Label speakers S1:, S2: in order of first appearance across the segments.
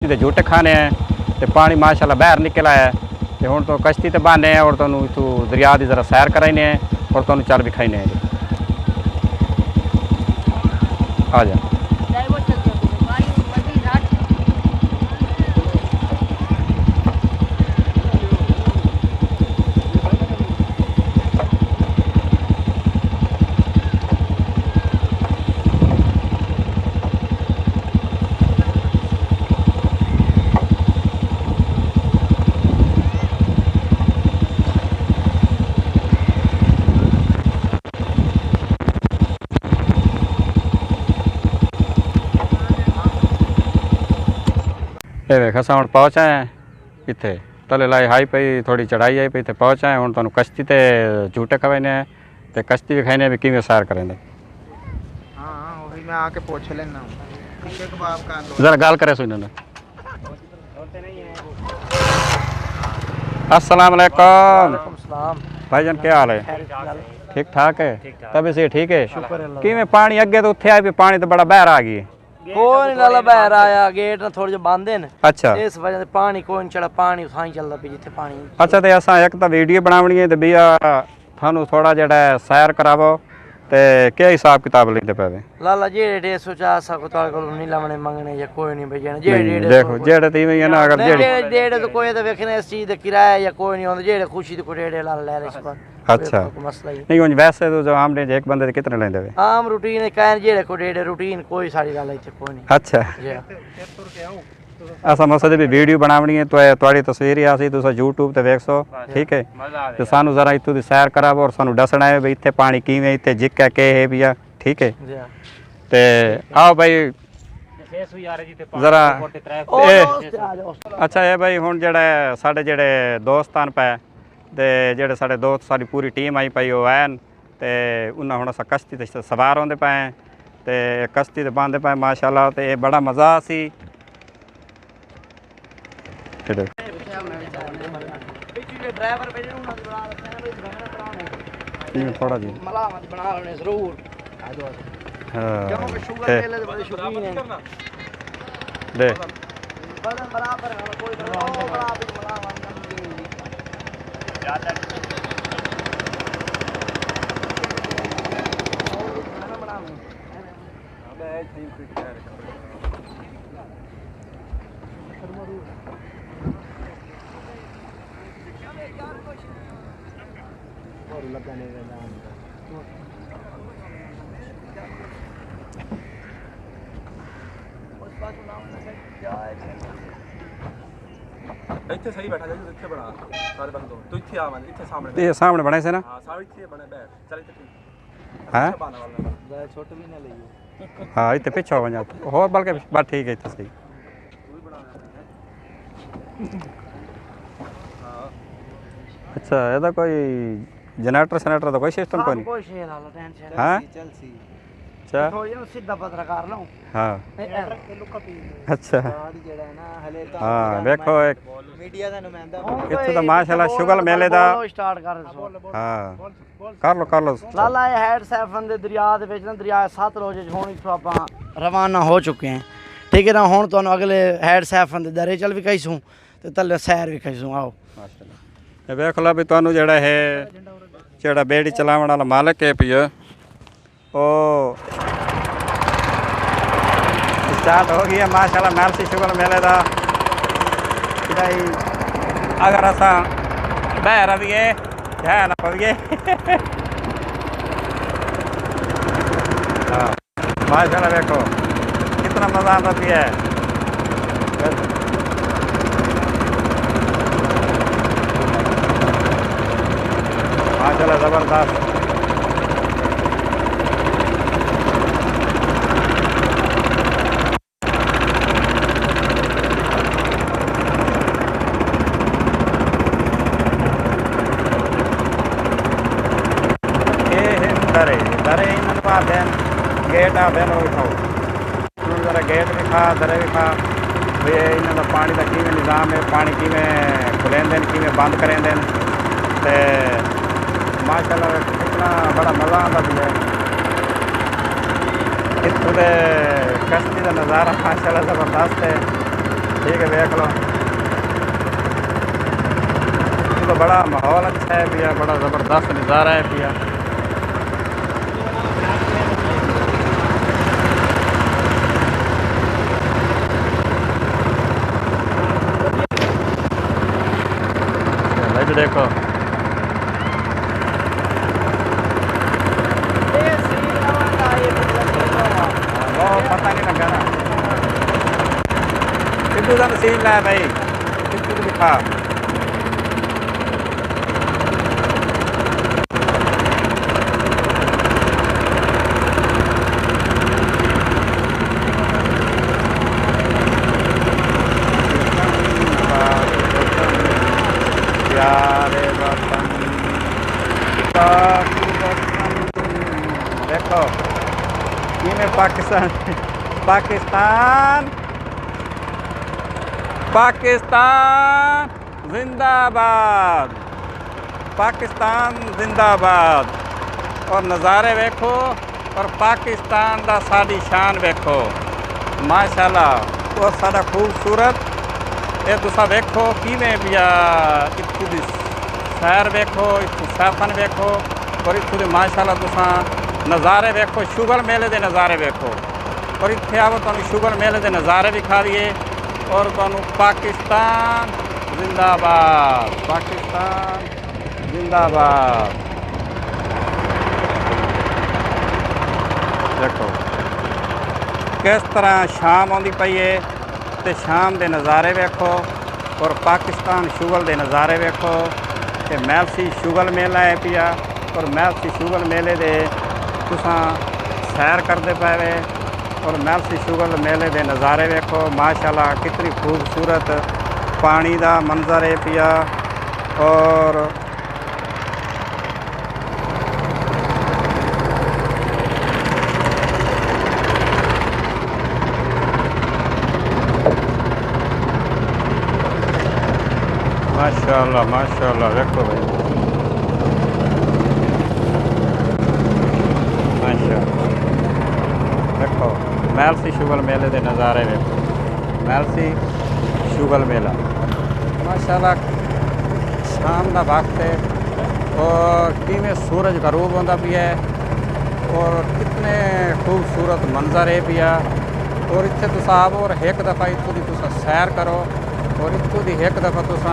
S1: कश्ती के झूटे खाने हैं तो पानी माशाल्लाह बाहर निकल आया है तो हुण तो कश्ती ते बहाने हैं और तुहानूं इत्थों दरिया की जरा सैर कराने हैं और तुहानूं चल विखाने हैं। आ जा ये वेख असां हुण पहुंच आए हैं इत्थे तले लाई हाई पई थोड़ी चढ़ाई आई पई इत्थे पहुंच आए हुण तुहानूं कश्ती ते झूटे खवाने हैं ते कश्ती विखाने भी किवें सैर करेंदे।
S2: हाँ वही मैं आके पूछ लेना कबाब का
S1: जरा गल करे सुन ना। अस्सलाम वालेकुम भाईजान क्या हाल है? ठीक ठाक है तभी से ठीक है किवें पानी अगे तो उत्थे आए पे पानी तो बड़ा बाहर आ गई
S3: कोई नहीं लाला बाहर आया गेट ना थोड़े जो बंद हैं।
S1: अच्छा
S3: इस वजह से पानी कोई नहीं चढ़ा पानी उसाई चलदा पे जिथे पानी।
S1: अच्छा तो असां एक तो वीडियो बनावनी है तो भैया थानू थोड़ा जड़ा सैर करावो ते क्या हिसाब किताब लेंदे पे
S3: लाला जेड़े 150 सको ताल को नहीं लावने मंगने या कोई नहीं भैया जेड़े
S1: देखो जेड़े ते ही ना अगर
S3: जेड़े तो कोई तो वेखने इस चीज दे किराया या कोई नहीं होंदा जेड़े खुशी तो कोई जेड़े लाला ले इस पर।
S1: अच्छा
S3: मसला ही
S1: नहीं वैसे तो जो आमने एक बंदे कितने लेंदे वे
S3: आम रूटीन है कहन जेड़े को जेड़े रूटीन कोई सारी लाला इथे कोई नहीं।
S1: अच्छा असा मकसद भी वीडियो बनावनी है तो तुहाडी तस्वीर ही आसी तुसा YouTube ते वेख सो ठीक है ते सानू जरा इत्थों दी सैर करावो और सानू दसना है भी इत्थे पानी किवें इत्थे जिक्का के है भैया ठीक है ते आओ भाई जरा अच्छा है भाई हुण जेड़ा साडे जेड़े दोस्तान पे ते जेड़े साडे दोस्त साडी पूरी टीम आई पई ओह आन ते उन्हां हुण असां कश्ती ते सवार होंदे पे ते कश्ती ते बांधे पे माशाल्लाह ते बड़ा मज़ा सी थोड़ा जी दे
S4: ਇੱਥੇ ਸਹੀ ਬੈਠਾ ਜਾ ਇੱਥੇ ਬਣਾ ਸਾਰੇ ਬੰਦ ਹੋ ਤੂੰ ਇੱਥੇ ਆਵਾਂ ਇੱਥੇ ਸਾਹਮਣੇ
S1: ये सामने बने से ना
S4: ਹਾਂ ਸਾਰੇ ਇੱਥੇ ਬਣੇ ਬੈਠ ਚੱਲ ਇੱਥੇ ਠੀਕ
S1: हैं
S4: ਬਾਣਾ ਵਾਲਾ
S3: ज़्यादा छोट भी ना लइयो
S1: हाँ इतने पीछे हो जा और बल्कि बात ठीक है इतने सही अच्छा ਇਹਦਾ कोई जनरेटर सनेटर तो कोई सिस्टम कोई नहीं
S3: कोई शेर लाला टेंशन
S1: हाँ
S3: चल सी
S1: अच्छा
S3: थोड़ी ना सीधा पत्रकार लाऊं
S1: हाँ
S3: लुका पी
S1: अच्छा
S3: गाड़ी जेड़ा है ना हले तो
S1: हाँ देखो एक
S3: मीडिया दा नुमाइंदा
S1: इत्थों दा माशाल्लाह शुगल मेले दा
S3: स्टार्ट कर सो
S1: हाँ कर लो
S3: लाला ये हेड सैफन दे दरिया दे विच ना दरिया सतलुज च हुण इथों आपां रवाना हो चुके हैं ठीक है ना हुण तुहानू अगले हेड सैफन दे दरे चल भी कहीसूं ते तले सैर भी कहीसूं आओ
S1: माशाल्लाह ये देख लो भी तुहानू जेड़ा है जेड़ा बेड़ी चलावण वाला मालिक है पिया ओ स्टार्ट हो गया माशाल्लाह नालसी शुगल मेले दा भाई अगर असा बाहर आविए ध्यान पविए हाँ माशाल्लाह देखो कितना मज़ा आता पिया है माशाल्लाह ज़बरदस्त दरे इन पादेन गेट आदेन उठाओ जरा गेट भी खा दरे भी खा भी इन्होंने पानी का किमें निज़ाम है पानी किमें खुलेंदे किमें बंद करेंदे ते माशाल्लाह कितना बड़ा मज़ा आता भी है इत्थों दे कश्ती का नज़ारा माशाल्लाह ज़बरदस्त है ठीक है देख लो। तो बड़ा माहौल अच्छा है भैया, बड़ा ज़बरदस्त नज़ारा है भैया। देखो पता नहीं लगा ना कितू का सीन लाया भाई, कितू को दिखा प्यारे वतन देखो ये में पाकिस्तान पाकिस्तान पाकिस्तान जिंदाबाद, पाकिस्तान जिंदाबाद। और नज़ारे वेखो और पाकिस्तान दा साडी शान वेखो माशाल्लाह, और साडा खूबसूरत ये तुसा वेखो किवें पिया इत्थू दी सैर वेखो, इत्थू सैफन वेखो और इत्थू दे माशाल्लाह तुसा नज़ारे वेखो, शुगर मेले दे नज़ारे वेखो। और इत्थे आओ तुहानू शुगर मेले दे नज़ारे विखा दिए और तुहानू पाकिस्तान जिंदाबाद, पाकिस्तान जिंदाबाद। देखो किस तरह शाम आउंदी पई है ते शाम दे नज़ारे वेखो और पाकिस्तान शुगल दे नज़ारे वेखो। ते मैलसी शुगल मेला है पिया और मैलसी शुगल मेले दे तुसां सैर करते पे और मैलसी शुगल मेले दे नज़ारे वेखो माशाल्लाह, कितनी खूबसूरत पानी दा मंजर है पिया। और माशाल्लाह माशाल्लाह देखो भाई माशाल्लाह। देखो मैलसी शुगल मेले के नज़ारे देखो, मैलसी शुगल मेला माशाल्लाह। शाम का वक्त है और किमें सूरज गरूब होता भी है और कितने खूबसूरत मंजर है पिया। और इत्थे तुस आवो और एक दफ़ा इत्थों की तुस सैर करो और इत्थों की एक दफ़ा तुस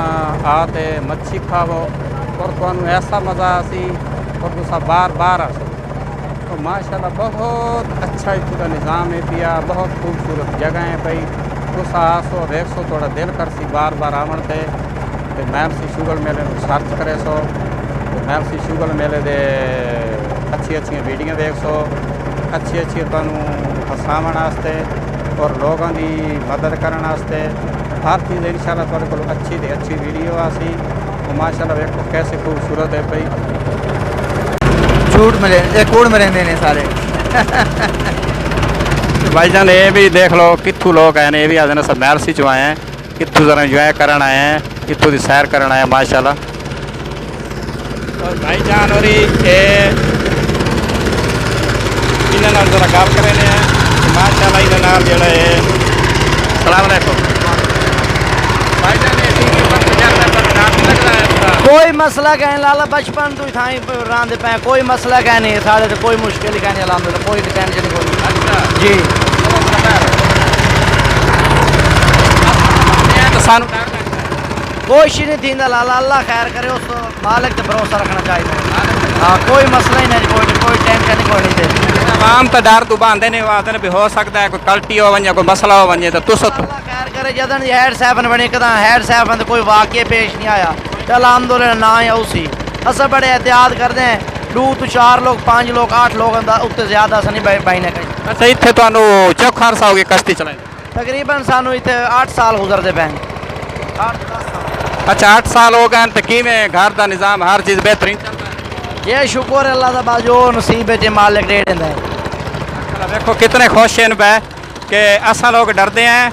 S1: आते मच्छी खावो और तुहानू ऐसा मज़ा आसी और तुस बार बार आसो। तो माशाल्लाह बहुत अच्छा इत्थों का निज़ाम है पिया, बहुत खूबसूरत जगह है भाई। तुस आसो देखो थोड़ा दिल कर सी बार बार आवन ते मैलसी शुगल मेले में सर्च करे सो। मैलसी शुगल मेले दे अच्छी अच्छी वीडियो देख सो, अच्छी अच्छी तुहानू हसावन वास्ते और लोगों की मदद करने वास्ते हर चीज़ इंशाल्लाह तुहाडे कोल अच्छी ते अच्छी वीडियो आसी। तो माशाल्लाह देखो कैसे खूबसूरत है भाई।
S2: झूठ मिले ये कूड़ में रहते हैं सारे।
S1: भाईजान ये भी देख लो कित्थू लोग आए ये भी आते सब मैलसी चो आए हैं, कित्थू जरा इंजॉय करन आए हैं, कित्थू की सैर करन आए हैं माशाल्लाह। और भाईजान और इन्होंने जरा गल करें माशाल्लाह इन्होंने जोड़ा है। सलाम अलैकुम भाईजान,
S3: कोई मसला कहें लाला बचपन तू थाई रांदे पे, कोई मसला कह नहीं साढ़े तो कोई मुश्किल कह नहीं अलहमदुलिल्लाह, कोई टेंशन कोई।
S1: अच्छा
S3: जी
S1: तो सानू
S3: कोई नहीं थी लाला, अल्लाह खैर करे, उस मालिक पर भरोसा रखना चाहिए। हाँ कोई मसला ही नहीं, कोई टेंशन नहीं, कोई नहीं।
S1: आम तो डर तू बांधे नहीं आते भी हो सकता है कोई गलती हो वजे, कोई मसला हो वजे तो तुस
S3: अल्लाह खैर करे। जदन हेड सैफन बने कदा हेड सैफन कोई वाक़े पेश नहीं आया तो अलहमदुलिल्लाह ना ही उसी अस बड़े एहतियात करते हैं। 2 तो 4 लोग 5 लोग 8 लोग उत्ते ज़्यादा अस नहीं बहने कहीं।
S1: अच्छा इतने तुहानू चौखा अरसा हो गया कश्ती चलाई?
S3: तकरीबन सानू इतने 8 साल गुजरते पे। 8-10 साल।
S1: अच्छा 8 साल हो गए तो किवें घर का निज़ाम हर चीज़ बेहतरीन चल रहा है?
S3: ये शुक्र अल्लाह का बा जो नसीब है मालिक दे देंदा है।
S1: देखो कितने खुश हैं बै कि असा लोग डरते हैं।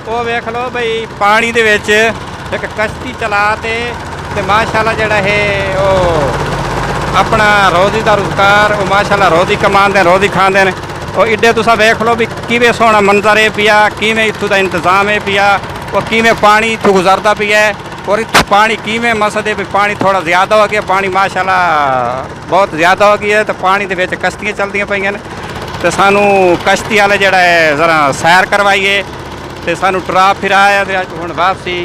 S1: वो वेख लो भाई पानी दे विच एक कश्ती चला ते माशाल्लाह जड़ा है वो अपना रोज़ी का रोजगार वो माशाल्लाह रोज़ी कमाते हैं, रोज़ी खाते हैं। और इड्डे तुसा वेख लो भी किवें सोहना मंजर है पिया, किवें इत्थों का इंतजाम है पिया वो किमें पानी इतों गुजरता भी है और इतों पानी किमें मसदे भी पानी थोड़ा ज़्यादा हो गया पानी माशाल्लाह बहुत ज़्यादा हो गया है तो पानी दे विच कश्तियाँ चलदियां पईयां ने तो सानू कश्ती वाले जड़ा है ज़रा सैर करवाइए तो सानू टरा फिराया ते हुण वापसी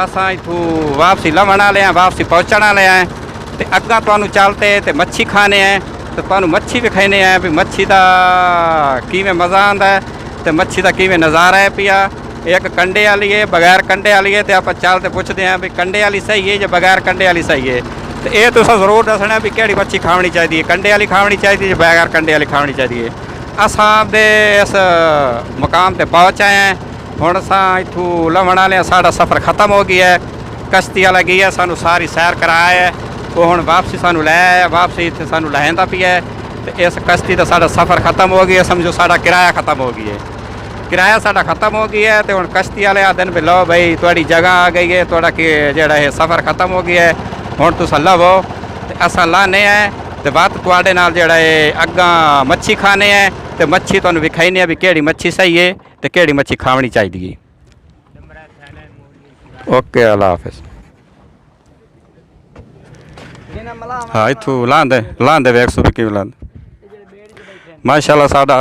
S1: असां इत्थों वापसी लवण वाले हैं वापसी पहुँचण वाले हैं तो अग्गां तुहानू चलते तो मच्छी खाने हैं तो तुहानू मच्छी भी खाने हैं भी मच्छी दा किवें मज़ा आंदा है तो मच्छी दा किवें नज़ारा है पिया एक कंडे वाली है बगैर कंडे वाली है तो आप चलते पुछते हैं भी कंडे वाली सही है या बगैर कंडे वाली सही है तो ये तुसां जरूर दसना भी केड़ी मच्छी खावनी चाहिए कंडे वाली खावनी चाहिए या बगैर कंडे वाली खावनी चाहिए। असां दे इस मुकाम ते पहुँच आए हैं हुण असां इत्थों लवण वाले साडा सफ़र ख़त्म हो गया है कश्ती वाला गया सानू सारी सैर कराया है वो हुण वापसी सानू लै आया वापसी इत्थे सानू लैंदा पिया है तो इस कश्ती का साडा सफ़र ख़त्म हो गया समझो साडा किराया ख़त्म हो गया है किराया साडा ख़त्म हो गया है तो हुण कश्ती वाले आदन भी लो भाई तुहाडी जगह आ गई है तुहाडा जिहड़ा है सफ़र ख़त्म हो गया है हुण तुसां लवो ते असां लाने हैं तो बात तुहाडे नाल जिहड़ा है अग्गां मच्छी खाने हैं तो मच्छी तुहानू विखाईने भी केड़ी मच्छी सही है तो केड़ी मच्छी खावनी चाहिए। ओके अल्लाह हाफिज़। हाँ इत्थों लांदे वेख सो किवें लांदे माशाल्लाह साडा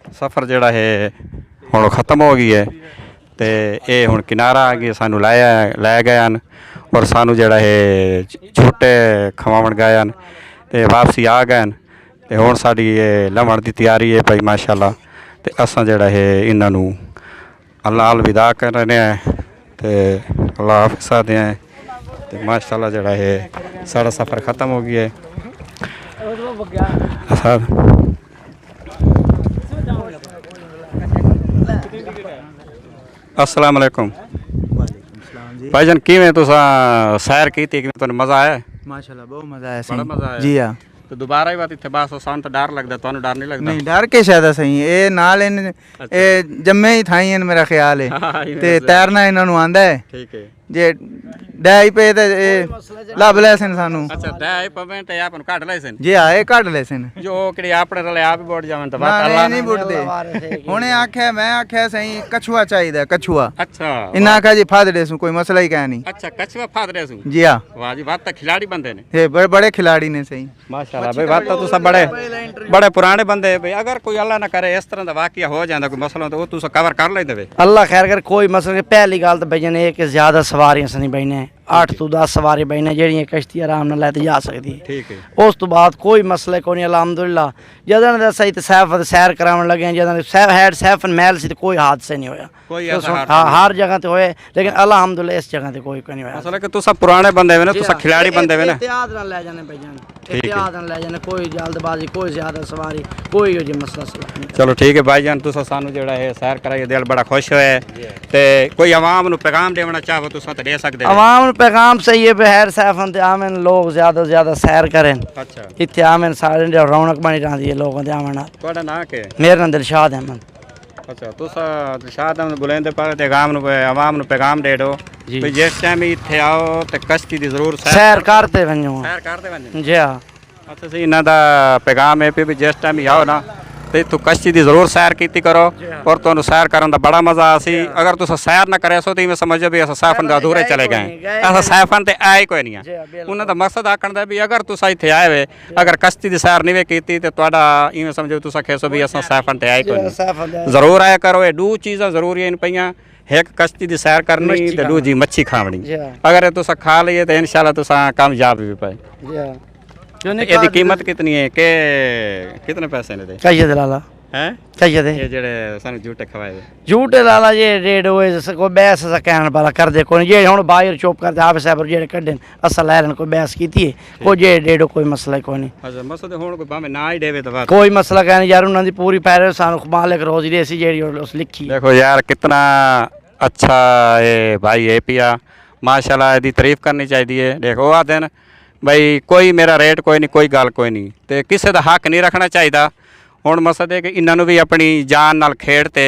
S1: सफ़र जिहड़ा है हुण ख़त्म हो गया है तो ये हुण किनारा आ गया सानू लै गए हैं और सानू जिहड़ा है झूटे खवाउण गए हैं तो वापसी आ गए हैं तो हुण साडी लवण की तैयारी है भाई माशाल्लाह तो असां जिहड़ा है इन्हां नू अल्लाह अलविदा कर रहे हैं तो अल्लाह हाफिज़ आखदे हैं तो माशाल्लाह जिहड़ा है साडा सफ़र ख़त्म हो गया है। अस्सलाम वालेकुम भाईजान किवें तुसां सैर की तुहानू मज़ा आया?
S2: माशाल्लाह बहुत मजा आया
S1: बड़ा मज़ा आया
S2: जी हाँ
S1: तो दोबारा ही बात इत्थे बस सानू तो डर लगदा तुहानू डर नहीं लगदा?
S2: नहीं डर के शायद सही ये नाल जम्मे ही थाई मेरा ख्याल है ते तैरना इन्हां नू आंदा है
S1: ठीक है
S2: जे डै पे ते ਲੱਭ ਲੈ ਸਨ ਸਾਨੂੰ
S1: अच्छा दे पवें ते आपन काट ले सन
S2: जे आए ਕੱਢ ਲੈ ਸਨ
S1: जो किड़ी आपने रले आप ही बोट जावन तो बात
S2: ਨਾ
S1: अल्लाह
S2: ਨਹੀਂ ਬੁੱਟਦੇ ਹੁਣੇ ਆਖਿਆ ਮੈਂ ਆਖਿਆ ਸਹੀ ਕਛੂਆ ਚਾਹੀਦਾ ਕਛੂਆ
S1: अच्छा
S2: ਇਨਾ ਆਖਿਆ ਜੀ ਫਾਦੜੇ ਸੂ ਕੋਈ ਮਸਲਾ ਹੀ ਕਹਿ ਨਹੀਂ
S1: अच्छा कछुआ फाद रहे सु
S2: जी हाँ
S1: वाह जी बात तो खिलाड़ी बंदे ने
S2: ये बड़े खिलाड़ी ने सही
S1: माशाल्लाह भाई बात तो सब बड़े पुराने बंदे भाई अगर कोई अल्लाह ना करे इस तरह का वाकया हो जाता कोई मसला तो वो तुस कवर कर लेते वे
S3: अल्लाह खैर कर कोई मसला नहीं पहली गल तो भैया ने कि ज़्यादा सवारियां से नहीं बहने 8 तो 10 सवारी बहने जेह्ड़ियां कश्ती आराम नाल लैते जा सकदी
S1: ठीक है
S3: उस तो बाद कोई मसला कोई नहीं अलहमदुलिल्लाह जदों दा सही ते सैर करावन लगे जदों हैड सैफन महल से कोई हादसा नहीं होया
S1: कोई
S3: तो
S1: ऐसा
S3: हाँ हर जगह ते होए लेकिन अलहमदुलिल्लाह इस जगह ते कोई नहीं होया
S1: असल है कि तुस पुराने बंदे वे ना तुस खिलाड़ी बंदे वे ना
S3: एहतियात नाल ले जाने भैया एहतियात नाल ले जाने कोई जल्दबाजी कोई ज्यादा सवारी कोई हो जी मसला नहीं।
S1: चलो ठीक है भाईजान तुस सानू जेड़ा है सैर कराइए दिल बड़ा खुश होया ते कोई आवाम नु पैगाम देना चाहो तुस तो दे सकदे
S3: आवाम नु पैगाम सही है बहर सैफन ते आमन लोग ज्यादा से ज्यादा सैर करें
S1: अच्छा
S3: इत्थे आमन सारे रौनक बनी रहंदी है लोगों दे आमन
S1: ਤੁਹਾਡਾ ਨਾਂ ਕੀ ਹੈ?
S3: मेरा नाम दिलशाद अहमद
S1: अच्छा तुस दिलशाद अहमद बुलंद पर ते आवाम नु पैगाम दे दो भी जिस टाइम इत्थे आओ ते कश्ती दी जरूर
S3: सैर करते वञो
S1: सैर करते वञो
S3: जी हाँ
S1: अच्छा सी इन्हां दा पैगाम है भी जिस टाइम आओ ना तो इत्थों कश्ती दी जरूर सैर कीती करो और तुहानू सैर करन दा बड़ा मज़ा आसी अगर तुस सैर ना करे सो तो इवें समझो भी अस सैफन दे अधूरे चले गए अस सैफन ते आए कोई नहीं है उन्हां दा मकसद आखण दा भी अगर तुस इत्थे आए वे अगर कश्ती दी सैर नहीं वे कीती ते तुहाडा इवें समझो तुस आखेसो भी अस सैफन ते आए कोई नहीं जरूर आया करो ये दो चीज़ां जरूरी इन पईयां एक कश्ती दी सैर करनी ते दूजी मच्छी खावनी अगर तुस खा लईए तो इंशाल्लाह तुस कामयाब भी पाए ਇਹਦੀ कीमत कितनी है के कितने पैसे ने दे
S3: चाहिए लाला
S1: हैं
S3: चाहिए दे
S1: ये जेड़े सानू झूठे खवाए
S3: झूठे लाला ये रेड होए कोई बहस सा कहने वाला कर दे कोई ये हुन बाहर चुप करते आप साहब जेड़े कड्डन असल लैरन कोई बहस कीती है कोई जे रेडो कोई मसला कोई नहीं
S1: अच्छा मसला हुन कोई भाਵੇਂ ना ही देवे तो बात
S3: कोई मसला कहने यार उन्हां दी पूरी पैरे सानू मालिक रोजी देसी जेड़ी उस लिखी
S1: देखो यार कितना अच्छा ये भाई है पिया माशाल्लाह इसकी तारीफ करनी चाहिए देखो आ दिन भाई कोई मेरा रेट कोई नहीं कोई गल कोई नहीं तो किसी का हक नहीं रखना चाहिए हुण मकसद है कि इन्हों भी अपनी जान नाल खेडते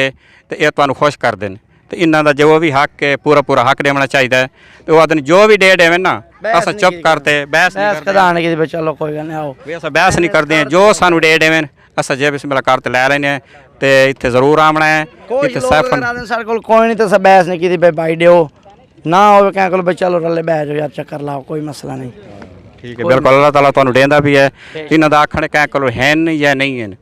S1: तो ये तुहानू खुश कर देन तो इन्हों का जो भी हक है पूरा हक देना चाहिए तो वो दिन जो भी दे देवे ना अस चुप करते बहस नहीं करते
S3: चलो कोई गल नहीं आओ
S1: भी अस बहस नहीं करते हैं जो सानू दे देवे ਅਸਾਂ ਜੇ ਬਿਸਮਿਲ੍ਲਾ ਕਰ ਤੇ ਲੈ ਲੈਨੇ ਤੇ ਇੱਥੇ ਜ਼ਰੂਰ ਆਉਣਾ ਹੈ।
S3: ਕੋਈ
S1: ਇੱਥੇ
S3: ਲੋਕ
S1: ਸੈਫਨ
S3: ਅਗਰ ਆਦੇ ਸਾਡੇ ਕੋਲ ਕੋਈ ਨਹੀਂ ਤੇ ਸਭ ਬਹਿਸ ਨਹੀਂ ਕੀਤੀ ਭਾਈ ਦਿਓ ਨਾ ਹੋਵੇ ਕਹਿ ਕੋਲ ਬਈ ਚਲੋ ਰੱਲੇ ਬਹਿ ਜਾਓ ਯਾਰ ਚੱਕਰ ਲਾਓ ਕੋਈ ਮਸਲਾ ਨਹੀਂ।
S1: ਠੀਕ ਹੈ ਬਿਲਕੁਲ ਅੱਲਾਹ ਤਾਲਾ ਤੁਹਾਨੂੰ ਦੇਂਦਾ ਵੀ ਹੈ। ਇਹਨਾਂ ਦਾ ਆਖਣ ਕਹਿ ਕੋਲ ਹਨ ਜਾਂ ਨਹੀਂ ਹਨ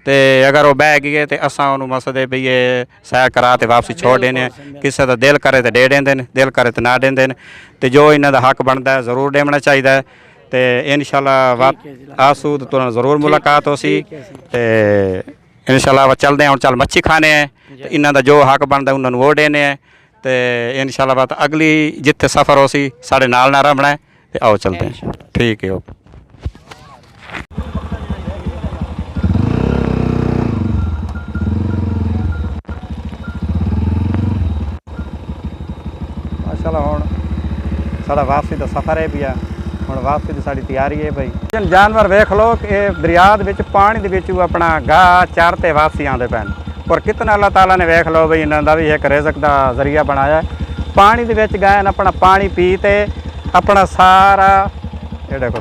S1: ਤੇ ਅਗਰ ਉਹ ਬਹਿ ਗਏ ਤੇ ਅਸਾਂ ਉਹਨੂੰ ਮਸਦੇ ਵੀ ਇਹ ਸੈਰ ਕਰਾ ਤੇ ਵਾਪਸੀ ਛੋੜ ਦੇਣੇ। ਕਿਸੇ ਦਾ ਦਿਲ ਕਰੇ ਤੇ ਦੇ ਦਿੰਦੇ ਨੇ, ਦਿਲ ਕਰੇ ਤੇ ਨਾ ਦਿੰਦੇ ਨੇ ਤੇ ਜੋ ਇਹਨਾਂ ਦਾ ਹੱਕ ਬਣਦਾ ਜ਼ਰੂਰ ਦੇਣਾ ਚਾਹੀਦਾ ਹੈ। ਤੇ ਇਨਸ਼ਾਅੱਲਾ ਆਸੂਦ ਤੁਹਾਨੂੰ ਜ਼ਰੂਰ ਮੁਲਾਕਾਤ ਹੋ ਸੀ ਤੇ ਇਨਸ਼ਾਅੱਲਾ ਚੱਲਦੇ ਹਾਂ ਹੁਣ ਚੱਲ ਮੱਛੀ ਖਾਣੇ ਹੈ ਤੇ ਇਹਨਾਂ ਦਾ ਜੋ ਹੱਕ ਬਣਦਾ ਉਹਨਾਂ ਨੂੰ ਉਹ ਦੇਣੇ ਹੈ ਤੇ ਇਨਸ਼ਾਅੱਲਾ ਬਾਤ ਅਗਲੀ ਜਿੱਥੇ ਸਫ਼ਰ ਹੋ ਸੀ ਸਾਡੇ ਨਾਲ ਨਾ ਰਹਿਣਾ ਹੈ ਤੇ ਆਓ ਚਲਦੇ हैं। ठीक है ओके। माशाल्लाह हुण साडा वापसी का सफ़र है पिया हुण वापसी की साडी तैयारी है भाई। जानवर वेख लो कि दरिया दे विच पानी दे विच अपना गाह चार ते वापसी आंदे पैन और कितना अल्लाह ताला ने वेख लो भाई इन्हां दा भी एक रिज़क दा जरिया बनाया है। पानी दे विच गए अपना पानी पी ते अपना सारा ये देखो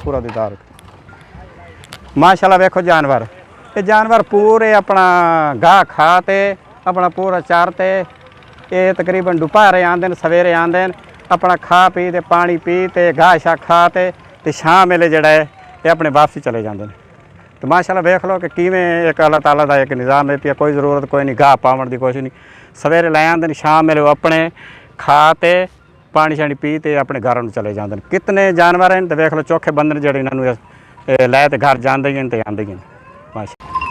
S1: पूरा दीदार माशाल्लाह वेखो जानवर ये जानवर पूरे अपना गाह खाते अपना पूरा चारते ये तकरीबन दोपहर आंदे सवेरे आंदे अपना खा पी ते पानी पी ते घाह शाह खाते ते शाम वेले जड़ा है ये अपने वापसी चले जाते हैं। तो माशाल्लाह वेख लो कि किवें एक अल्लाह ताला दा एक निज़ाम है पिया कोई ज़रूरत कोई नहीं घाह पावन की कोशिश नहीं सवेरे लै आंदे शाम वेले अपने खाते पानी शानी पी ते अपने घर में चले जाते हैं। कितने जानवर हैं तो वेख लो चौखे बंदर जड़े इन्होंने लै ते घर जाते ही ते आते ही माशा।